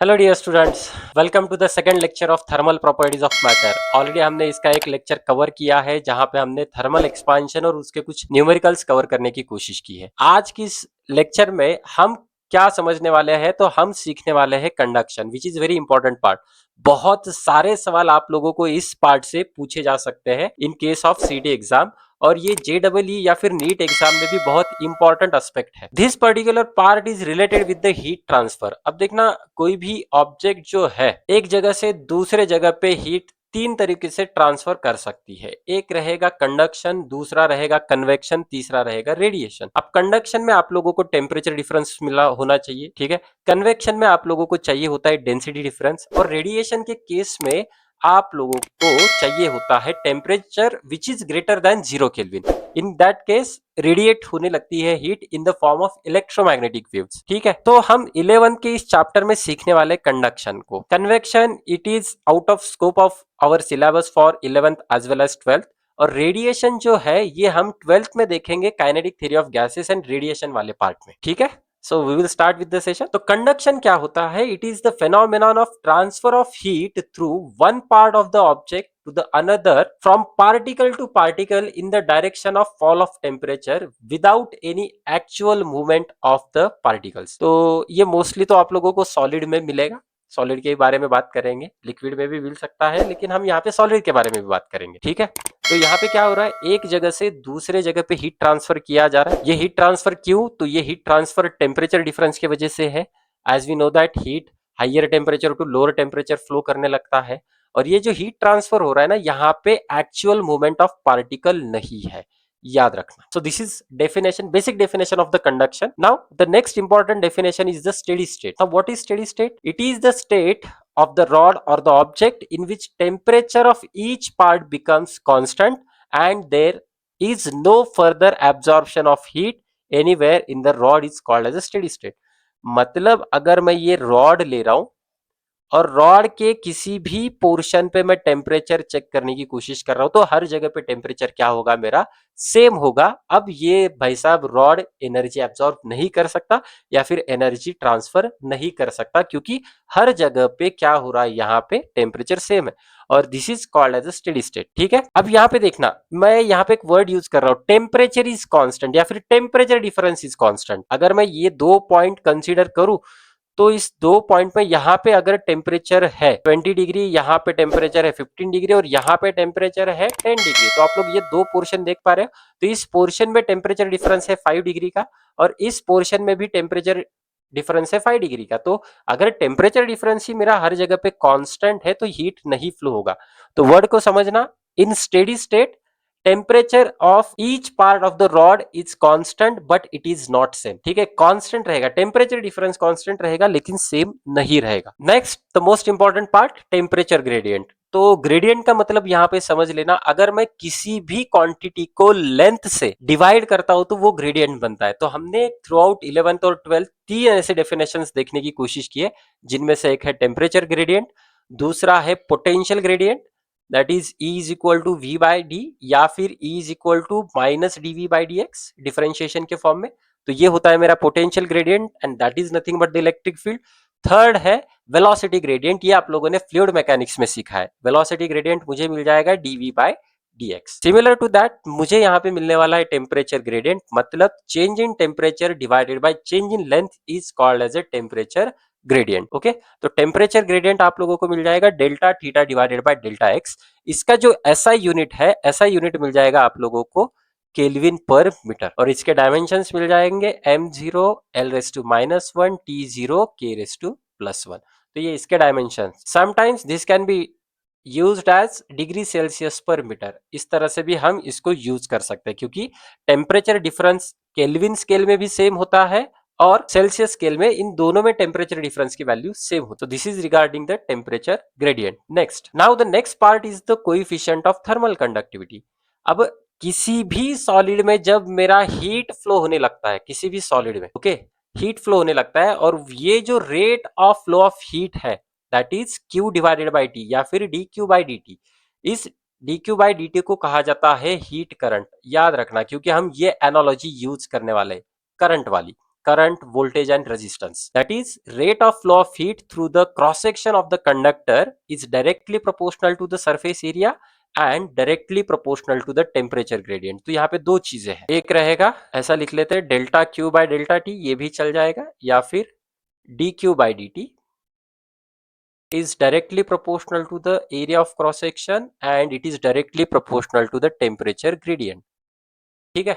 Hello dear students, welcome to the second lecture of thermal properties of matter. Already हमने इसका एक lecture cover किया है जहां पे हमने थर्मल एक्सपांशन और उसके कुछ न्यूमेरिकल्स कवर करने की कोशिश की है। आज की इस लेक्चर में हम क्या समझने वाले हैं, तो हम सीखने वाले हैं conduction, which is very important part. बहुत सारे सवाल आप लोगों को इस पार्ट से पूछे जा सकते हैं in case of CD exam, और ये JEE या फिर नीट एग्जाम में भी बहुत इंपॉर्टेंट एस्पेक्ट है। This particular part is related with the heat transfer. अब देखना, कोई भी ऑब्जेक्ट जो है एक जगह से दूसरे जगह पे हीट तीन तरीके से ट्रांसफर कर सकती है। एक रहेगा कंडक्शन, दूसरा रहेगा कन्वेक्शन, तीसरा रहेगा रेडिएशन। अब कंडक्शन में आप लोगों को टेम्परेचर डिफरेंस मिला होना चाहिए, ठीक है। कन्वेक्शन में आप लोगों को चाहिए होता है डेंसिटी डिफरेंस, और रेडिएशन के केस में आप लोगों को चाहिए होता है temperature which is greater than 0 kelvin. In that case radiate होने लगती है heat in the form of electromagnetic waves, ठीक है। तो हम 11th के इस चैप्टर में सीखने वाले कंडक्शन को। Convection it is out of scope of our syllabus for 11th as well as 12th। और रेडिएशन जो है ये हम 12th में देखेंगे, kinetic theory of gases and radiation वाले पार्ट में, ठीक है। So we will start with the session. तो कंडक्शन क्या होता है? It is the phenomenon of transfer of heat through one part of the object to the another from particle to particle in the direction of fall of temperature without any actual movement of the particles. तो ये mostly तो आप लोगों को solid में मिलेगा, solid के बारे में बात करेंगे, लिक्विड में भी मिल सकता है, लेकिन हम यहाँ पे सॉलिड के बारे में भी बात करेंगे, ठीक है। तो यहाँ पे क्या हो रहा है, एक जगह से दूसरे जगह पे हीट ट्रांसफर किया जा रहा है। ये हीट ट्रांसफर क्यों? तो ये हीट ट्रांसफर टेम्परेचर डिफरेंस की वजह से है। As we know that heat higher temperature to lower temperature flow करने लगता है, और ये जो हीट ट्रांसफर हो रहा है ना, यहाँ पे एक्चुअल मूवमेंट ऑफ पार्टिकल नहीं है, याद रखना। सो this is definition, basic definition of the conduction. Now the next important definition is the steady state. Now what is steady state? It is the state of the rod or the object in which temperature of each part becomes constant and there is no further absorption of heat anywhere in the rod is called as a steady state। मतलब अगर मैं ये rod ले रहा हूं और rod के किसी भी पोर्शन पे मैं टेम्परेचर चेक करने की कोशिश कर रहा हूं, तो हर जगह पे टेम्परेचर क्या होगा, मेरा सेम होगा। अब ये भाई साहब रॉड एनर्जी एब्जॉर्ब नहीं कर सकता या फिर एनर्जी ट्रांसफर नहीं कर सकता, क्योंकि हर जगह पे क्या हो रहा है, यहाँ पे टेम्परेचर सेम है, और this is called as a steady state, ठीक है। अब यहाँ पे देखना, मैं यहाँ पे एक वर्ड यूज कर रहा हूँ, टेम्परेचर इज कांस्टेंट या फिर टेम्परेचर डिफरेंस इज कांस्टेंट। अगर मैं ये दो पॉइंट कंसीडर करूं, तो इस दो पॉइंट में यहाँ पे अगर टेम्परेचर है 20 डिग्री, यहाँ पे टेम्परेचर है 15 डिग्री, और यहाँ पे टेम्परेचर है 10 डिग्री, तो आप लोग ये दो पोर्शन देख पा रहे हो। तो इस पोर्शन में टेम्परेचर डिफरेंस है 5 डिग्री का, और इस पोर्शन में भी टेम्परेचर डिफरेंस है 5 डिग्री का। तो अगर टेम्परेचर डिफरेंस ही मेरा हर जगह पे कांस्टेंट है, तो हीट नहीं फ्लो होगा। तो वर्ड को समझना, in steady state temperature of each part of the rod is constant but it is not same, ठीक है। कांस्टेंट रहेगा, टेम्परेचर डिफरेंस कांस्टेंट रहेगा, लेकिन सेम नहीं रहेगा। Next the most important part, temperature gradient. तो ग्रेडियंट का मतलब यहाँ पे समझ लेना, अगर मैं किसी भी क्वांटिटी को लेंथ से डिवाइड करता हूं तो वो ग्रेडियंट बनता है। तो हमने थ्रू आउट 11th और 12th तीन ऐसे डेफिनेशंस देखने की कोशिश की है, जिनमें से एक है टेम्परेचर ग्रेडियंट, दूसरा है potential gradient, that is E is equal to V by D, या फिर E is equal to minus dV by dx differentiation के फॉर्म में। तो ये होता है मेरा potential gradient, and that is nothing but the electric field. Third है वेलोसिटी ग्रेडियंट, ये आप लोगों ने फ्लूइड मैकेनिक्स में सीखा है। वेलोसिटी ग्रेडियंट मुझे मिल जाएगा dV by dx। Similar to that मुझे यहाँ पे मिलने वाला है टेम्परेचर ग्रेडियंट, मतलब change in temperature divided by change in length is called as a temperature gradient, okay. तो टेम्परेचर ग्रेडियंट आप लोगों को मिल जाएगा delta theta divided by delta x. इसका जो एसआई यूनिट है, एसआई यूनिट मिल जाएगा आप लोगों को केल्विन पर मीटर, और इसके डायमेंशंस मिल जाएंगे m0 l⁻⁻1 t0 k⁻+1। तो ये इसके dimension. Sometimes this can be used as degree Celsius पर मीटर, इस तरह से भी हम इसको यूज कर सकते हैं, क्योंकि टेम्परेचर डिफरेंस केल्विन स्केल में भी सेम होता है और सेल्सियस स्केल में, इन दोनों में टेम्परेचर डिफरेंस की वैल्यू सेम हो। तो this is regarding the temperature gradient. Next, now the next part is the coefficient of thermal conductivity. अब किसी भी सॉलिड में जब मेरा हीट फ्लो होने लगता है, किसी भी सॉलिड में, ओके, हीट फ्लो होने लगता है, और ये जो rate of flow of heat है that is Q divided by T या फिर dQ बाई dt। इस dQ बाई dt को कहा जाता है हीट करंट, याद रखना, क्योंकि हम ये एनालॉजी यूज करने वाले हैं करंट वाली। current, voltage and resistance. That is, rate of flow of heat through the cross section of the conductor is directly proportional to the surface area and directly proportional to the temperature gradient. तो यहाँ पे दो चीजें हैं, एक रहेगा ऐसा लिख लेते हैं delta Q by delta T, ये भी चल जाएगा, या फिर D Q by D T is directly proportional to the area of cross section and it is directly proportional to the temperature gradient. ठीक है,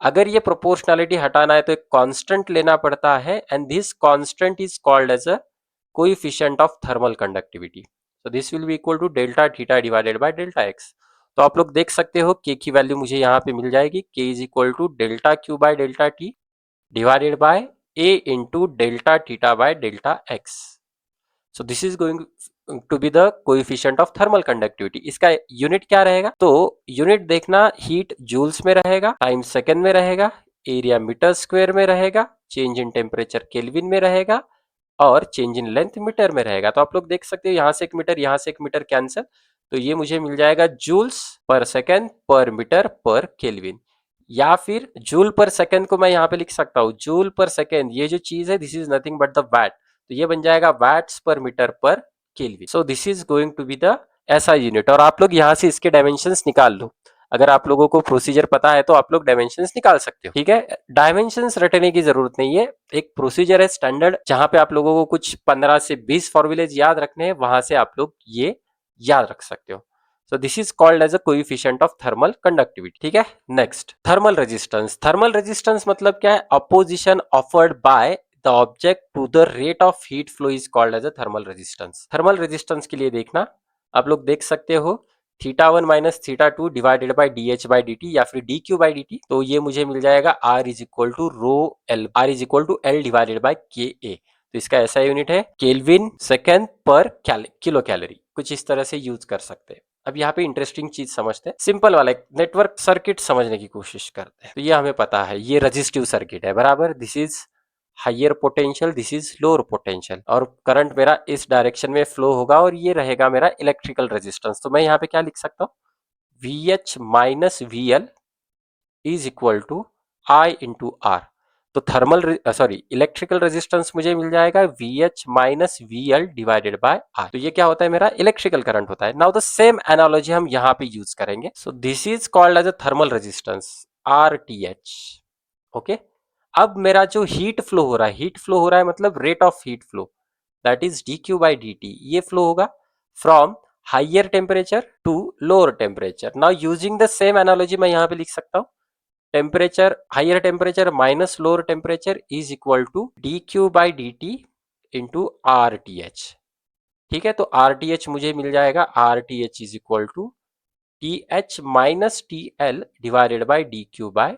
अगर ये प्रोपोर्शनलिटी हटाना है तो एक कांस्टेंट लेना पड़ता है and this constant is called as a coefficient of thermal conductivity. So this will be equal to delta theta divided by delta x. तो आप लोग देख सकते हो के की वैल्यू मुझे यहाँ पे मिल जाएगी, K is equal to delta Q by delta T divided by A into delta theta by delta x. So this is going to be the coefficient of thermal conductivity. इसका यूनिट क्या रहेगा, तो unit देखना heat joules में रहेगा, time second में रहेगा, area metre square में रहेगा, चेंज इन टेम्परेचर केल्विन में रहेगा और चेंज इन लेंथ मीटर में रहेगा. तो आप लोग देख सकते हो यहाँ से एक मीटर, यहाँ से एक मीटर कैंसिल, तो ये मुझे मिल जाएगा जूल्स पर सेकेंड पर मीटर पर केल्विन, या फिर जूल पर सेकेंड को मैं यहाँ पे लिख सकता हूँ जूल पर सेकेंड. ये जो चीज है this is nothing but the watt, तो ये बन जाएगा वैट्स पर मीटर पर kelvin. So this is going to be the ऐसा यूनिट. और आप लोग यहाँ से इसके डायमेंशंस निकाल लो, अगर आप लोगों को प्रोसीजर पता है तो आप लोग डायमेंशंस निकाल सकते हो. ठीक है, डायमेंशंस रटने की जरूरत नहीं है, एक प्रोसीजर है स्टैंडर्ड जहां पे आप लोगों को कुछ 15 से 20 फॉर्मूलेज याद रखने हैं, वहां से आप लोग ये याद रख सकते हो. So this is called as a coefficient of thermal conductivity. ठीक है, next thermal resistance. Thermal resistance मतलब क्या है, opposition offered by the object to the rate of heat flow is called as a thermal resistance. Thermal resistance के लिए देखना, आप लोग देख सकते हो theta one minus theta two divided by D H by D T या फिर D Q by D T. तो ये मुझे मिल जाएगा R is equal to rho L, are is equal to L divided by K A. तो इसका ऐसा यूनिट है केल्विन सेकेंड पर किलो कैलोरी, कुछ इस तरह से यूज कर सकते हैं. अब यहाँ पे इंटरेस्टिंग चीज समझते हैं, सिंपल वाला नेटवर्क सर्किट समझने की कोशिश करते हैं. तो ये हमें पता है ये रेजिस्टिव सर्किट है बराबर, this is higher potential, this is lower potential, और करंट मेरा इस डायरेक्शन में फ्लो होगा और ये रहेगा मेरा इलेक्ट्रिकल रेजिस्टेंस. तो मैं यहाँ पे क्या लिख सकता हूँ, V H minus V L is equal to I into R. तो थर्मल सॉरी इलेक्ट्रिकल रेजिस्टेंस मुझे मिल जाएगा V H minus V L divided by R. तो ये क्या होता है, मेरा इलेक्ट्रिकल करंट होता है. नाउ द सेम एनालॉजी हम यहाँ पे यूज करेंगे. So this is called as a thermal resistance R T H. Okay, अब मेरा जो हीट फ्लो हो रहा है, हीट फ्लो हो रहा है मतलब rate of heat flow, that is D Q by D T. ये फ्लो होगा from higher temperature to lower temperature. Now using the same analogy मैं यहाँ पे लिख सकता हूँ temperature, higher temperature minus lower temperature is equal to D Q by D T into R T H. ठीक है, तो आर टी एच मुझे मिल जाएगा R T H is equal to T H minus T L divided by D Q by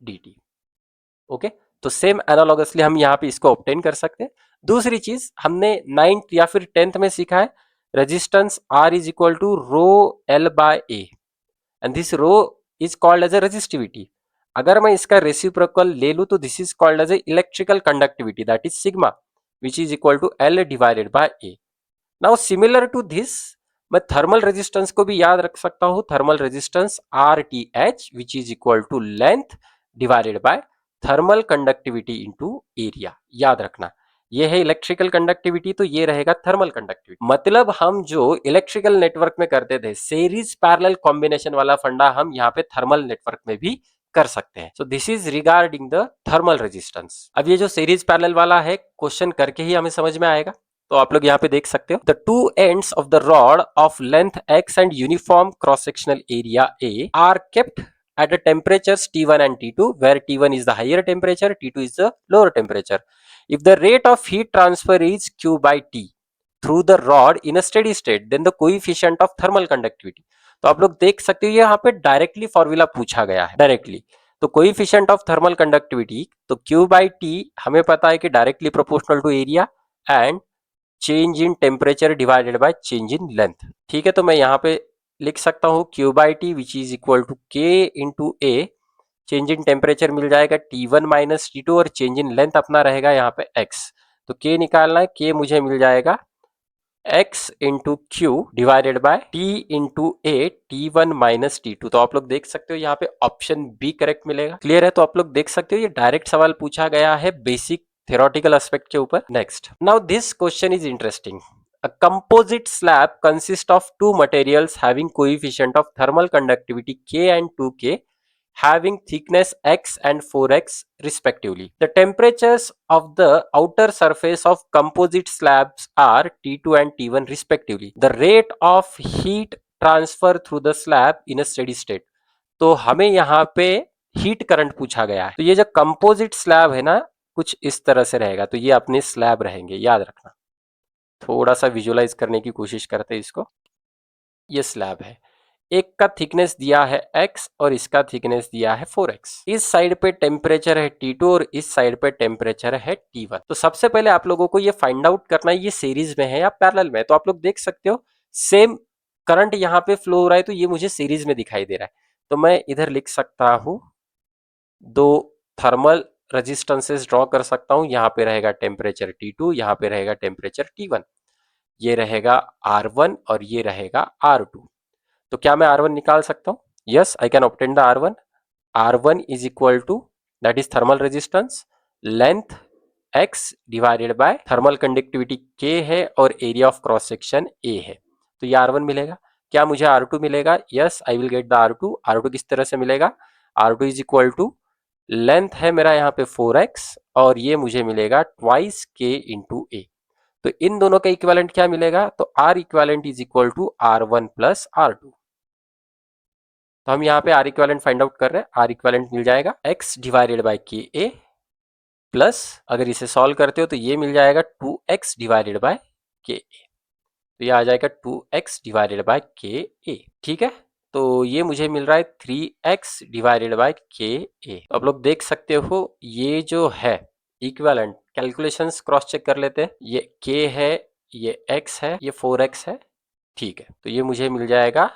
D T. Okay, तो same एनालॉगसली हम यहाँ पे इसको ऑब्टेन कर सकते हैं. दूसरी चीज हमने 9th या फिर 10th में सीखा है, resistance R is equal to rho L by A and this rho is called as a resistivity. अगर मैं इसका रेसिप्रोकल ले लूं तो this is called as a electrical conductivity, that is sigma which is equal to L divided by A. Now similar to this मैं thermal resistance को भी याद रख सकता हूं, thermal resistance R T H which is equal to length divided by thermal conductivity into area. याद रखना ये है इलेक्ट्रिकल कंडक्टिविटी, तो ये रहेगा थर्मल कंडक्टिविटी. मतलब हम जो इलेक्ट्रिकल नेटवर्क में करते थे सीरीज पैरेलल कॉम्बिनेशन वाला फंडा हम यहाँ पे थर्मल नेटवर्क में भी कर सकते हैं. सो this is regarding the thermal resistance. अब ये जो सीरीज पैरेलल वाला है क्वेश्चन करके ही हमें समझ में आएगा. तो आप लोग यहाँ पे देख सकते हो the two ends of the rod of length x and uniform cross sectional area a are kept at the temperatures T1 and T2, where T1 is the higher temperature, T2 is the lower temperature. If the rate of heat transfer is Q by T through the rod in a steady state, then the coefficient of thermal conductivity. तो आप लोग देख सकते हो यहाँ पे directly formula पूछा गया है डायरेक्टली. तो कोएफिशिएंट ऑफ थर्मल कंडक्टिविटी, तो Q by T हमें पता है कि directly proportional to area and change in temperature divided by change in length. ठीक है, तो मैं यहाँ पे लिख सकता हूँ Q by T which is equal to K into A. Change in temperature मिल जाएगा T1 माइनस T2 और चेंज इन लेंथ अपना रहेगा यहाँ पे x. तो K निकालना है, K मुझे मिल जाएगा x into Q divided by t into A t1 minus t2। तो आप लोग देख सकते हो यहाँ पे ऑप्शन बी करेक्ट मिलेगा। क्लियर है? तो आप लोग देख सकते हो ये डायरेक्ट सवाल पूछा गया है बेसिक थ्योरेटिकल एस्पेक्ट के ऊपर। Next, now this question is interesting. A composite slab consists of two materials having coefficient of thermal conductivity K and 2K, having thickness x and 4x respectively. The temperatures of the outer surface of composite slabs are T2 and T1 respectively. The rate of heat transfer through the slab in a steady state. तो हमें यहाँ पे heat current पूछा गया है। तो ये जो कंपोजिट स्लैब है ना, कुछ इस तरह से रहेगा। तो ये अपने स्लैब रहेंगे, याद रखना। थोड़ा सा विजुअलाइज करने की कोशिश करते हैं इसको। ये स्लैब है, एक का थिकनेस दिया है x और इसका थिकनेस दिया है 4x। इस साइड पे टेम्परेचर है T2 और इस साइड पे टेम्परेचर है T1। तो सबसे पहले आप लोगों को ये फाइंड आउट करना है ये सीरीज में है या पैरेलल में है। तो आप लोग देख सकते हो सेम करंट यहाँ पे फ्लो हो रहा है, तो ये मुझे सीरीज में दिखाई दे रहा है। तो मैं इधर लिख सकता हूं, दो थर्मल रेजिस्टेंसेस ड्रॉ कर सकता हूं। यहाँ पे रहेगा टेम्परेचर T2, यहाँ पे रहेगा टेम्परेचर T1। ये रहेगा R1 और ये रहेगा R2। तो क्या मैं R1 निकाल सकता हूं? Yes, I can obtain the R1। R1 is equal to, that is thermal resistance, length x divided by thermal conductivity K है और area of cross section A है। तो ये R1 मिलेगा। क्या मुझे R2 मिलेगा? Yes, I will get the R2। R2 किस तरह से मिलेगा? R2 is equal to, length है मेरा यहाँ पे 4x और ये मुझे मिलेगा ट्वाइस K इंटू A। तो इन दोनों का इक्विवेलेंट क्या मिलेगा? तो R equivalent is equal to R1 plus R2। तो हम यहाँ पे R इक्विवेलेंट फाइंड आउट कर रहे हैं। R इक्विवेलेंट मिल जाएगा x divided by KA plus, अगर इसे सॉल्व करते हो तो ये मिल जाएगा 2x डिवाइडेड बाय KA। तो ये आ जाएगा 2x डिवाइडेड बाय KA। ठीक है, तो ये मुझे मिल रहा है 3x डिवाइडेड बाय KA। तो आप लोग देख सकते हो ये जो है इक्विवेलेंट, कैलकुलेशंस क्रॉस चेक कर लेते हैं। ये K है, ये x है, ये 4x है। ठीक है, तो ये मुझे मिल जाएगा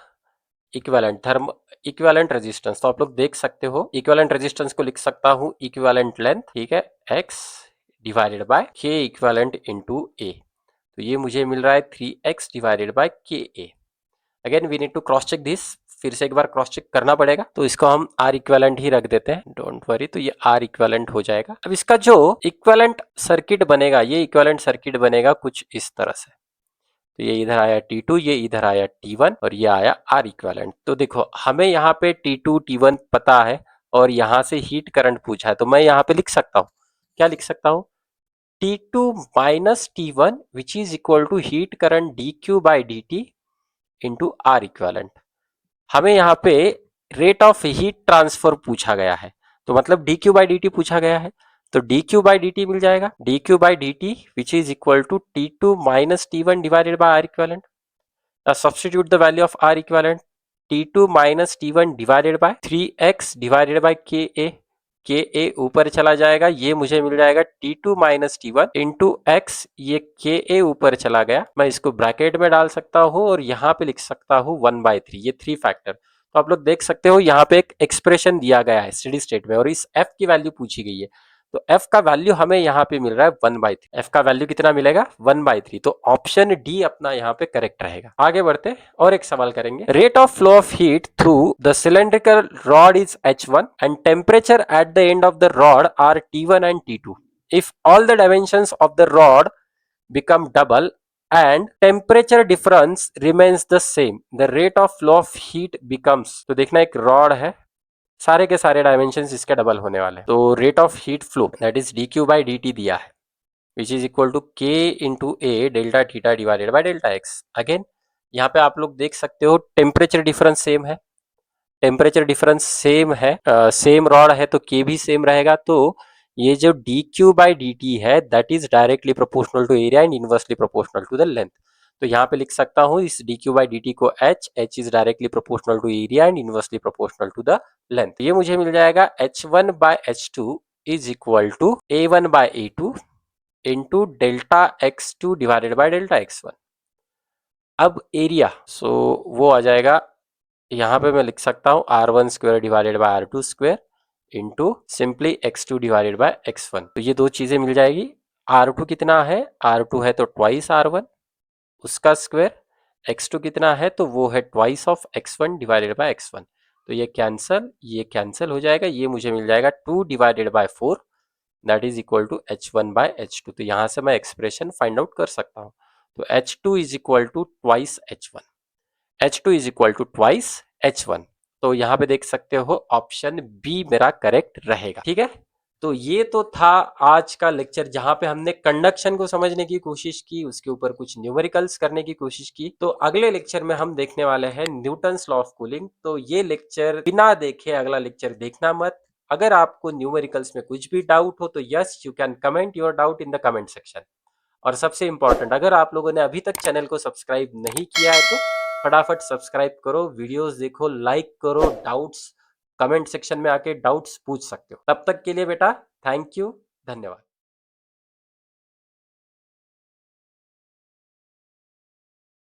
इक्विवेलेंट रेजिस्टेंस। तो आप लोग देख सकते हो इक्विवेलेंट रेजिस्टेंस को लिख सकता हूँ इक्विवेलेंट लेंथ, ठीक है, x divided by K equivalent into A। तो ये मुझे मिल रहा है 3x divided by KA। Again we need to cross check this, फिर से एक बार क्रॉस चेक करना पड़ेगा। तो इसको हम R इक्विवेलेंट ही रख देते हैं, डोंट वरी। तो ये R इक्विवेलेंट हो जाएगा। अब इसका जो इक्विवेलेंट सर्किट बनेगा, ये इक्विवेलेंट सर्किट बनेगा कुछ इस तरह से। तो ये इधर आया T2, ये इधर आया T1 और ये आया R इक्विवेलेंट। तो देखो हमें यहाँ पे T2 T1 पता है और यहाँ से हीट करंट पूछा है। तो मैं यहाँ पे लिख सकता हूँ, क्या लिख सकता हूँ? T2 minus T1 which is equal to heat current dQ by dt into R equivalent. हमें यहाँ पे रेट ऑफ हीट ट्रांसफर पूछा गया है, तो मतलब dQ बाई dt पूछा गया है। तो dQ बाई dt मिल जाएगा, dQ by dt which is equal to T2 minus T1 divided by R equivalent. Substitute the value of R equivalent, T2 minus T1 divided by 3x divided by KA। KA ऊपर चला जाएगा, ये मुझे मिल जाएगा T2 minus T1 into x, ये KA ऊपर चला गया। मैं इसको ब्रैकेट में डाल सकता हूँ और यहाँ पे लिख सकता हूँ 1/3, ये 3 फैक्टर। तो आप लोग देख सकते हो यहाँ पे एक एक्सप्रेशन दिया गया है स्टेडी स्टेट में और इस f की वैल्यू पूछी गई है। तो f का वैल्यू हमें यहाँ पे मिल रहा है 1/3। f का वैल्यू कितना मिलेगा? 1/3। तो ऑप्शन डी अपना यहाँ पे करेक्ट रहेगा। आगे बढ़ते और एक सवाल करेंगे। Rate of flow of heat through the cylindrical rod is h1 and temperature at the end of the rod are T1 and T2 if all the dimensions of the rod become double and temperature difference remains the same, the rate of flow of heat becomes। तो देखना एक rod है, सारे के सारे dimension इसके double होने वाले हैं। तो rate of heat flow that is dQ by dt दिया है which is equal to K into A delta theta divided by delta x. Again यहाँ पे आप लोग देख सकते हो टेम्परेचर डिफरेंस सेम है, टेम्परेचर डिफरेंस सेम है, सेम रॉड है तो K भी सेम रहेगा। तो ये जो dQ बाई dt है that is directly proportional to area and inversely proportional to the length. तो यहाँ पे लिख सकता हूँ इस dQ बाई dt को h is directly proportional to area and inversely proportional to the length. ये मुझे मिल जाएगा h1 by h2 is equal to a1 by a2 into delta x2 divided by delta x1। अब area, सो वो आ जाएगा, यहाँ पे मैं लिख सकता हूँ R1 square divided by R2 square into simply x2 divided bye x1। तो ये दो चीजें मिल जाएगी। R2 कितना है? R2 है तो ट्वाइस R1 उसका स्क्वायर, x2 कितना है तो वो है twice of x1 divided by x1, तो ये कैंसिल हो जाएगा, ये मुझे मिल जाएगा 2 divided by 4 that is equal to h1 by h2। तो यहाँ से मैं एक्सप्रेशन फाइंड आउट कर सकता हूँ। तो h2 is equal to twice h1, h2 is equal to twice h1। तो यहाँ पे देख सकते हो ऑप्शन बी मेरा करेक्ट रहेगा। ठीक है, तो ये तो था आज का लेक्चर जहां पे हमने कंडक्शन को समझने की कोशिश की, उसके ऊपर कुछ न्यूमेरिकल्स करने की कोशिश की। तो अगले लेक्चर में हम देखने वाले हैं न्यूटन्स लॉ ऑफ कूलिंग। तो ये लेक्चर बिना देखे अगला लेक्चर देखना मत। अगर आपको न्यूमेरिकल्स में कुछ भी डाउट हो तो yes, you can comment your doubt in the comment section. और सबसे इंपॉर्टेंट, अगर आप लोगों ने अभी तक चैनल को सब्सक्राइब नहीं किया है तो फटाफट सब्सक्राइब करो, वीडियोस देखो, लाइक करो, डाउट्स कमेंट सेक्शन में आके डाउट्स पूछ सकते हो। तब तक के लिए बेटा थैंक यू, धन्यवाद।